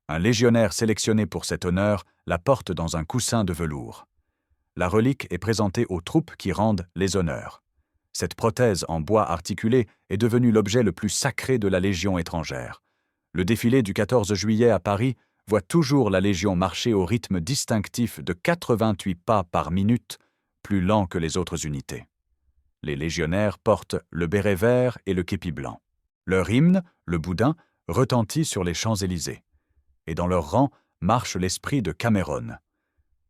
[SPEAKER 1] Un légionnaire sélectionné pour cet honneur la porte dans un coussin de velours. La relique est présentée aux troupes qui rendent les honneurs. Cette prothèse en bois articulé est devenue l'objet le plus sacré de la Légion étrangère. Le défilé du 14 juillet à Paris voit toujours la Légion marcher au rythme distinctif de 88 pas par minute, plus lent que les autres unités. Les légionnaires portent le béret vert et le képi blanc. Leur hymne, le boudin, retentit sur les Champs-Élysées. Et dans leur rang marche l'esprit de Cameron.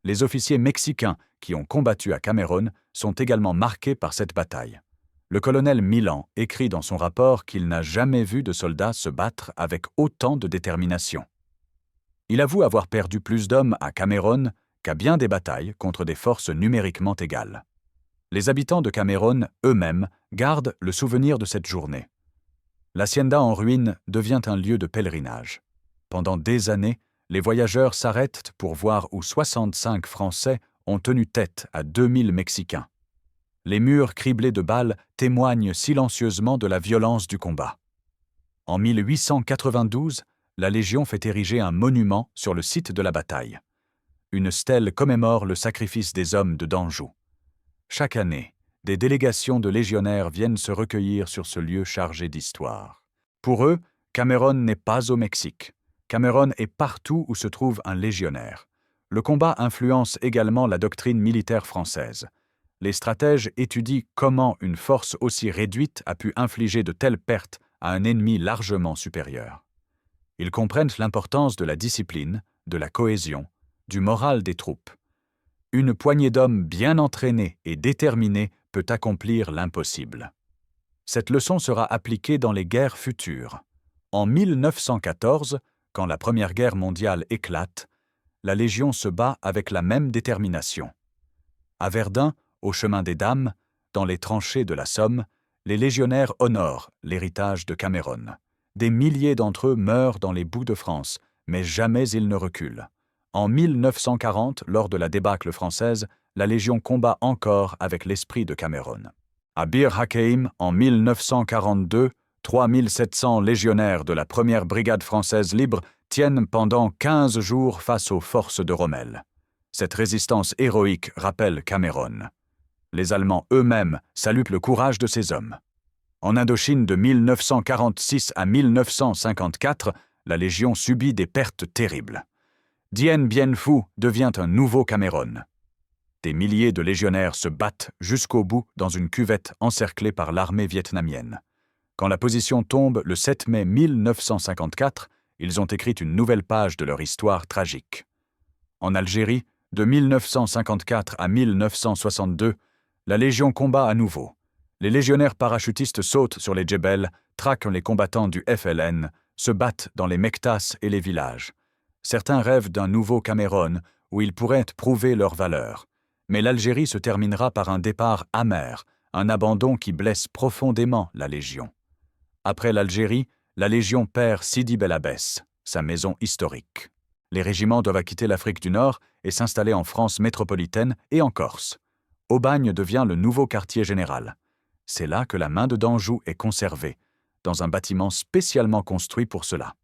[SPEAKER 1] Les officiers mexicains qui ont combattu à Cameron sont également marqués par cette bataille. Le colonel Milan écrit dans son rapport qu'il n'a jamais vu de soldats se battre avec autant de détermination. Il avoue avoir perdu plus d'hommes à Cameron qu'à bien des batailles contre des forces numériquement égales. Les habitants de Cameron eux-mêmes gardent le souvenir de cette journée. L'hacienda en ruine devient un lieu de pèlerinage. Pendant des années, les voyageurs s'arrêtent pour voir où 65 Français ont tenu tête à 2000 Mexicains. Les murs criblés de balles témoignent silencieusement de la violence du combat. En 1892, la Légion fait ériger un monument sur le site de la bataille. Une stèle commémore le sacrifice des hommes de Danjou. Chaque année, des délégations de légionnaires viennent se recueillir sur ce lieu chargé d'histoire. Pour eux, Cameron n'est pas au Mexique. Cameron est partout où se trouve un légionnaire. Le combat influence également la doctrine militaire française. Les stratèges étudient comment une force aussi réduite a pu infliger de telles pertes à un ennemi largement supérieur. Ils comprennent l'importance de la discipline, de la cohésion, du moral des troupes. Une poignée d'hommes bien entraînés et déterminés peut accomplir l'impossible. Cette leçon sera appliquée dans les guerres futures. En 1914, quand la Première Guerre mondiale éclate, la Légion se bat avec la même détermination. À Verdun, au chemin des Dames, dans les tranchées de la Somme, les légionnaires honorent l'héritage de Cameron. Des milliers d'entre eux meurent dans les boues de France, mais jamais ils ne reculent. En 1940, lors de la débâcle française, la Légion combat encore avec l'esprit de Cameron. À Bir Hakeim, en 1942, 3700 légionnaires de la première brigade française libre tiennent pendant 15 jours face aux forces de Rommel. Cette résistance héroïque rappelle Cameron. Les Allemands eux-mêmes saluent le courage de ces hommes. En Indochine de 1946 à 1954, la Légion subit des pertes terribles. Dien Bien Phu devient un nouveau Cameron. Des milliers de légionnaires se battent jusqu'au bout dans une cuvette encerclée par l'armée vietnamienne. Quand la position tombe le 7 mai 1954, ils ont écrit une nouvelle page de leur histoire tragique. En Algérie, de 1954 à 1962, la Légion combat à nouveau. Les légionnaires parachutistes sautent sur les djebels, traquent les combattants du FLN, se battent dans les mektas et les villages. Certains rêvent d'un nouveau Cameron où ils pourraient prouver leur valeur. Mais l'Algérie se terminera par un départ amer, un abandon qui blesse profondément la Légion. Après l'Algérie, la Légion perd Sidi Bel Abbès, sa maison historique. Les régiments doivent quitter l'Afrique du Nord et s'installer en France métropolitaine et en Corse. Aubagne devient le nouveau quartier général. C'est là que la main de Danjou est conservée, dans un bâtiment spécialement construit pour cela.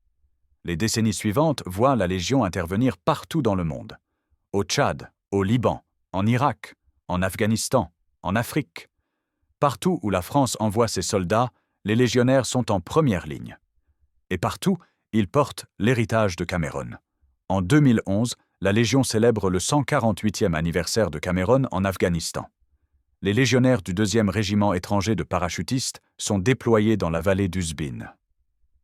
[SPEAKER 1] Les décennies suivantes voient la Légion intervenir partout dans le monde. Au Tchad, au Liban, en Irak, en Afghanistan, en Afrique. Partout où la France envoie ses soldats, les légionnaires sont en première ligne. Et partout, ils portent l'héritage de Cameron. En 2011, la Légion célèbre le 148e anniversaire de Cameron en Afghanistan. Les légionnaires du 2e régiment étranger de parachutistes sont déployés dans la vallée d'Uzbin.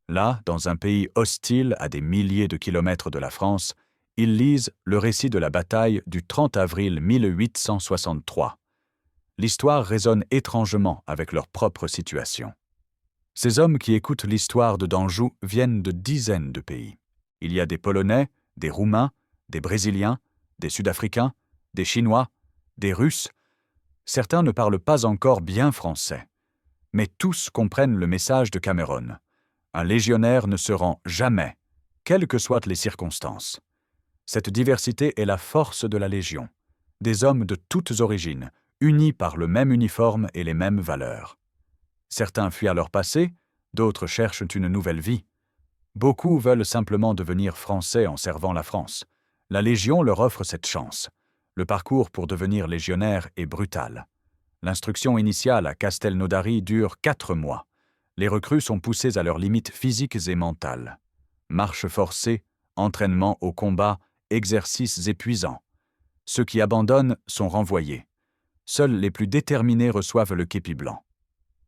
[SPEAKER 1] Là, dans un pays hostile à des milliers de kilomètres de la France, ils lisent le récit de la bataille du 30 avril 1863. L'histoire résonne étrangement avec leur propre situation. Ces hommes qui écoutent l'histoire de Danjou viennent de dizaines de pays. Il y a des Polonais, des Roumains, des Brésiliens, des Sud-Africains, des Chinois, des Russes. Certains ne parlent pas encore bien français. Mais tous comprennent le message de Cameron. Un légionnaire ne se rend jamais, quelles que soient les circonstances. Cette diversité est la force de la Légion. Des hommes de toutes origines, unis par le même uniforme et les mêmes valeurs. Certains fuient leur passé, d'autres cherchent une nouvelle vie. Beaucoup veulent simplement devenir Français en servant la France. La Légion leur offre cette chance. Le parcours pour devenir légionnaire est brutal. L'instruction initiale à Castelnaudary dure 4 mois. Les recrues sont poussées à leurs limites physiques et mentales. Marches forcées, entraînement au combat, exercices épuisants. Ceux qui abandonnent sont renvoyés. Seuls les plus déterminés reçoivent le képi blanc.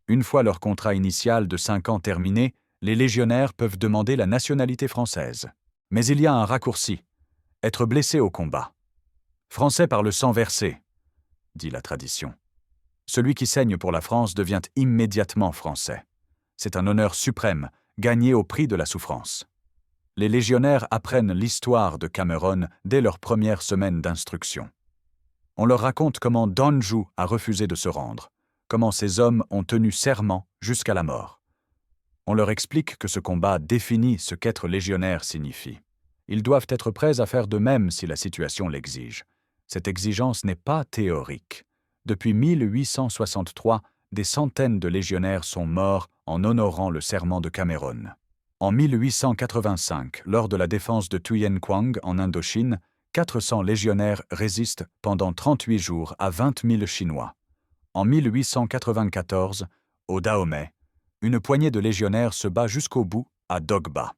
[SPEAKER 1] Une fois leur contrat initial de 5 ans terminé, les légionnaires peuvent demander la nationalité française. Mais il y a un raccourci. Être blessé au combat. Français par le sang versé, dit la tradition. Celui qui saigne pour la France devient immédiatement français. C'est un honneur suprême, gagné au prix de la souffrance. Les légionnaires apprennent l'histoire de Cameron dès leur première semaine d'instruction. On leur raconte comment Danjou a refusé de se rendre, comment ces hommes ont tenu serment jusqu'à la mort. On leur explique que ce combat définit ce qu'être légionnaire signifie. Ils doivent être prêts à faire de même si la situation l'exige. Cette exigence n'est pas théorique. Depuis 1863, des centaines de légionnaires sont morts en honorant le serment de Cameron. En 1885, lors de la défense de Tuy Quang en Indochine, 400 légionnaires résistent pendant 38 jours à 20 000 Chinois. En 1894, au Dahomey, une poignée de légionnaires se bat jusqu'au bout à Dogba.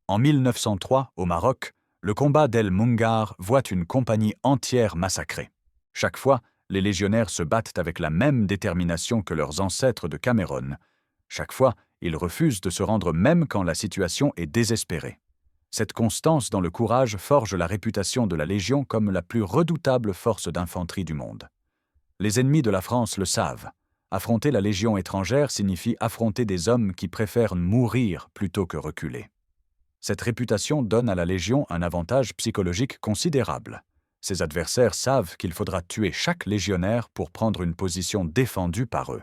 [SPEAKER 1] En 1903, au Maroc, le combat d'El Mungar voit une compagnie entière massacrée. Chaque fois, les légionnaires se battent avec la même détermination que leurs ancêtres de Cameron. Chaque fois, ils refusent de se rendre même quand la situation est désespérée. Cette constance dans le courage forge la réputation de la Légion comme la plus redoutable force d'infanterie du monde. Les ennemis de la France le savent. Affronter la Légion étrangère signifie affronter des hommes qui préfèrent mourir plutôt que reculer. Cette réputation donne à la Légion un avantage psychologique considérable. Ses adversaires savent qu'il faudra tuer chaque légionnaire pour prendre une position défendue par eux.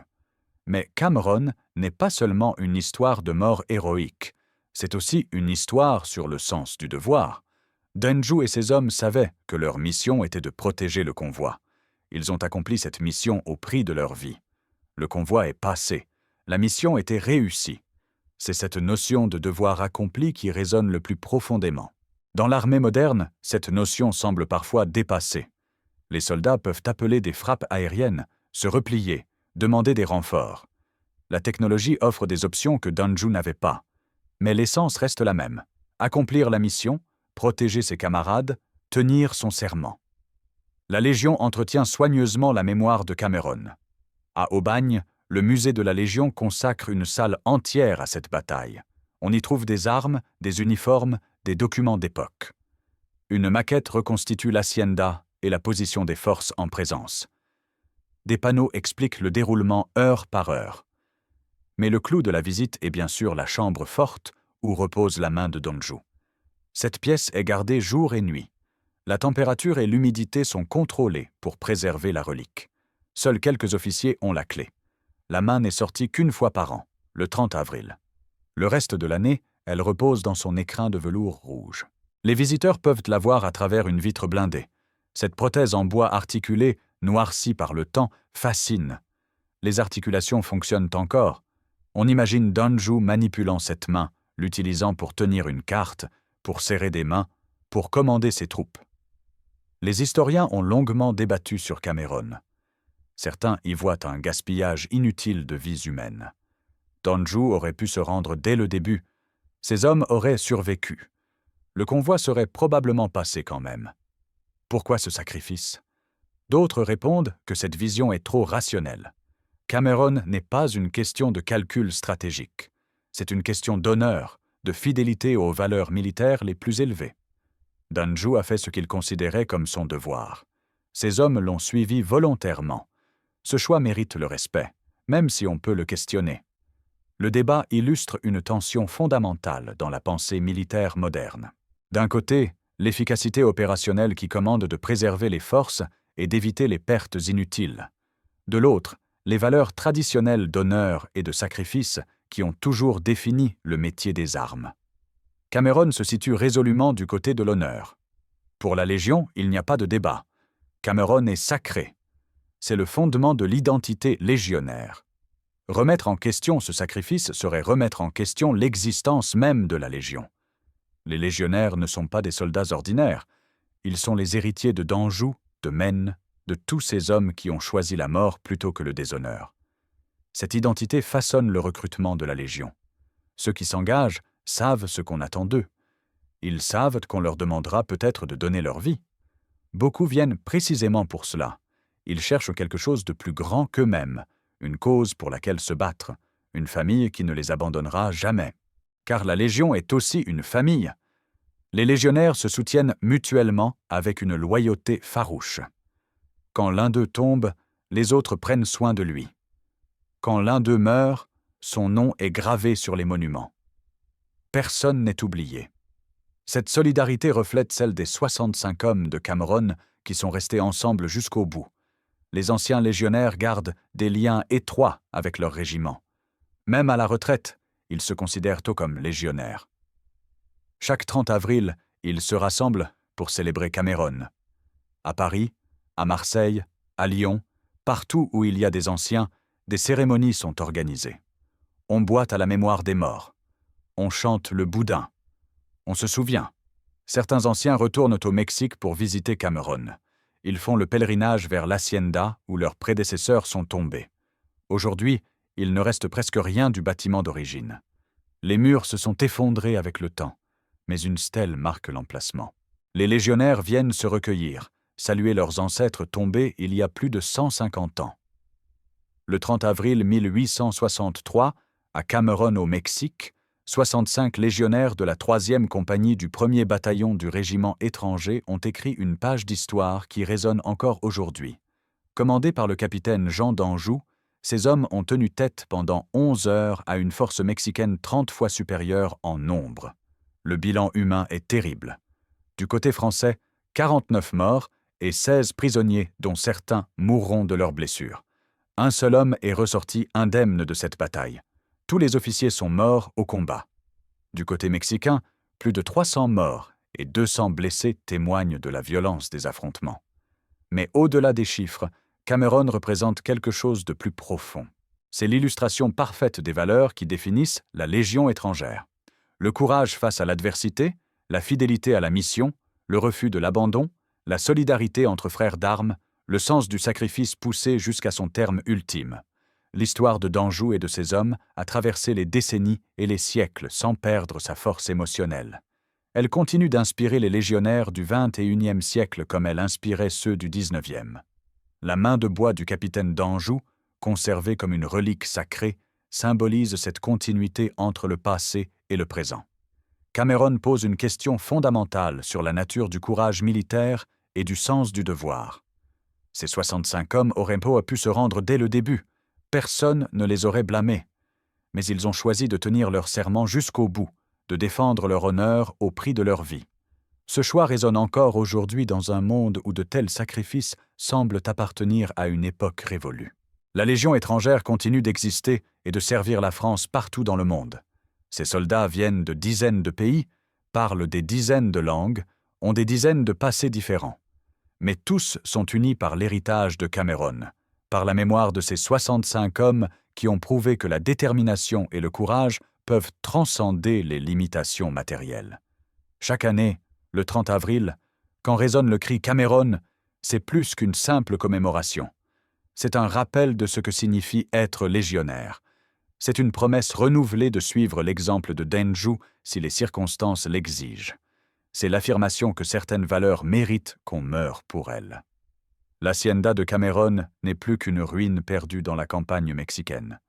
[SPEAKER 1] Mais Cameron n'est pas seulement une histoire de mort héroïque, c'est aussi une histoire sur le sens du devoir. Danjou et ses hommes savaient que leur mission était de protéger le convoi. Ils ont accompli cette mission au prix de leur vie. Le convoi est passé, la mission était réussie. C'est cette notion de devoir accompli qui résonne le plus profondément. Dans l'armée moderne, cette notion semble parfois dépassée. Les soldats peuvent appeler des frappes aériennes, se replier, demander des renforts. La technologie offre des options que Danjou n'avait pas. Mais l'essence reste la même. Accomplir la mission, protéger ses camarades, tenir son serment. La Légion entretient soigneusement la mémoire de Cameron. À Aubagne, le musée de la Légion consacre une salle entière à cette bataille. On y trouve des armes, des uniformes, des documents d'époque. Une maquette reconstitue l'hacienda et la position des forces en présence. Des panneaux expliquent le déroulement heure par heure. Mais le clou de la visite est bien sûr la chambre forte où repose la main de Danjou. Cette pièce est gardée jour et nuit. La température et l'humidité sont contrôlées pour préserver la relique. Seuls quelques officiers ont la clé. La main n'est sortie qu'une fois par an, le 30 avril. Le reste de l'année, elle repose dans son écrin de velours rouge. Les visiteurs peuvent la voir à travers une vitre blindée. Cette prothèse en bois articulé, noircie par le temps, fascine. Les articulations fonctionnent encore. On imagine Danjou manipulant cette main, l'utilisant pour tenir une carte, pour serrer des mains, pour commander ses troupes. Les historiens ont longuement débattu sur Cameron. Certains y voient un gaspillage inutile de vies humaines. Danjou aurait pu se rendre dès le début. Ces hommes auraient survécu. Le convoi serait probablement passé quand même. Pourquoi ce sacrifice? D'autres répondent que cette vision est trop rationnelle. Cameron n'est pas une question de calcul stratégique. C'est une question d'honneur, de fidélité aux valeurs militaires les plus élevées. Danjou a fait ce qu'il considérait comme son devoir. Ses hommes l'ont suivi volontairement. Ce choix mérite le respect, même si on peut le questionner. Le débat illustre une tension fondamentale dans la pensée militaire moderne. D'un côté, l'efficacité opérationnelle qui commande de préserver les forces et d'éviter les pertes inutiles. De l'autre, les valeurs traditionnelles d'honneur et de sacrifice qui ont toujours défini le métier des armes. Cameron se situe résolument du côté de l'honneur. Pour la Légion, il n'y a pas de débat. Cameron est sacré. C'est le fondement de l'identité légionnaire. Remettre en question ce sacrifice serait remettre en question l'existence même de la Légion. Les légionnaires ne sont pas des soldats ordinaires. Ils sont les héritiers de Danjou, de Maine, de tous ces hommes qui ont choisi la mort plutôt que le déshonneur. Cette identité façonne le recrutement de la Légion. Ceux qui s'engagent savent ce qu'on attend d'eux. Ils savent qu'on leur demandera peut-être de donner leur vie. Beaucoup viennent précisément pour cela. Ils cherchent quelque chose de plus grand qu'eux-mêmes, une cause pour laquelle se battre, une famille qui ne les abandonnera jamais. Car la Légion est aussi une famille. Les légionnaires se soutiennent mutuellement avec une loyauté farouche. Quand l'un d'eux tombe, les autres prennent soin de lui. Quand l'un d'eux meurt, son nom est gravé sur les monuments. Personne n'est oublié. Cette solidarité reflète celle des 65 hommes de Cameron qui sont restés ensemble jusqu'au bout. Les anciens légionnaires gardent des liens étroits avec leur régiment. Même à la retraite, ils se considèrent eux comme légionnaires. Chaque 30 avril, ils se rassemblent pour célébrer Cameron. À Paris, à Marseille, à Lyon, partout où il y a des anciens, des cérémonies sont organisées. On boit à la mémoire des morts. On chante le boudin. On se souvient. Certains anciens retournent au Mexique pour visiter Cameron. Ils font le pèlerinage vers l'Hacienda où leurs prédécesseurs sont tombés. Aujourd'hui, il ne reste presque rien du bâtiment d'origine. Les murs se sont effondrés avec le temps, mais une stèle marque l'emplacement. Les légionnaires viennent se recueillir, saluer leurs ancêtres tombés il y a plus de 150 ans. Le 30 avril 1863, à Cameron au Mexique, 65 légionnaires de la 3e compagnie du 1er bataillon du régiment étranger ont écrit une page d'histoire qui résonne encore aujourd'hui. Commandés par le capitaine Jean d'Anjou, ces hommes ont tenu tête pendant 11 heures à une force mexicaine 30 fois supérieure en nombre. Le bilan humain est terrible. Du côté français, 49 morts et 16 prisonniers dont certains mourront de leurs blessures. Un seul homme est ressorti indemne de cette bataille. Tous les officiers sont morts au combat. Du côté mexicain, plus de 300 morts et 200 blessés témoignent de la violence des affrontements. Mais au-delà des chiffres, Cameron représente quelque chose de plus profond. C'est l'illustration parfaite des valeurs qui définissent la Légion étrangère. Le courage face à l'adversité, la fidélité à la mission, le refus de l'abandon, la solidarité entre frères d'armes, le sens du sacrifice poussé jusqu'à son terme ultime. L'histoire de Danjou et de ses hommes a traversé les décennies et les siècles sans perdre sa force émotionnelle. Elle continue d'inspirer les légionnaires du XXIe siècle comme elle inspirait ceux du XIXe. La main de bois du capitaine d'Anjou, conservée comme une relique sacrée, symbolise cette continuité entre le passé et le présent. Cameron pose une question fondamentale sur la nature du courage militaire et du sens du devoir. Ces 65 hommes auraient pu se rendre dès le début. Personne ne les aurait blâmés. Mais ils ont choisi de tenir leur serment jusqu'au bout, de défendre leur honneur au prix de leur vie. Ce choix résonne encore aujourd'hui dans un monde où de tels sacrifices semblent appartenir à une époque révolue. La Légion étrangère continue d'exister et de servir la France partout dans le monde. Ces soldats viennent de dizaines de pays, parlent des dizaines de langues, ont des dizaines de passés différents. Mais tous sont unis par l'héritage de Cameron, par la mémoire de ces 65 hommes qui ont prouvé que la détermination et le courage peuvent transcender les limitations matérielles. Chaque année, le 30 avril, quand résonne le cri Cameron, c'est plus qu'une simple commémoration. C'est un rappel de ce que signifie être légionnaire. C'est une promesse renouvelée de suivre l'exemple de Danjou si les circonstances l'exigent. c'est l'affirmation que certaines valeurs méritent qu'on meure pour elles. L'hacienda de Cameron n'est plus qu'une ruine perdue dans la campagne mexicaine.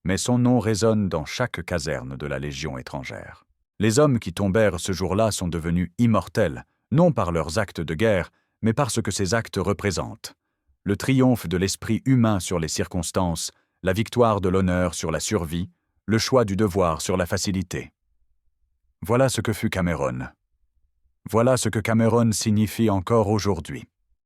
[SPEAKER 1] Mais son nom résonne dans chaque caserne de la Légion étrangère. Les hommes qui tombèrent ce jour-là sont devenus immortels, non par leurs actes de guerre, mais par ce que ces actes représentent. Le triomphe de l'esprit humain sur les circonstances, la victoire de l'honneur sur la survie, le choix du devoir sur la facilité. Voilà ce que fut Cameron. Voilà ce que Cameron signifie encore aujourd'hui.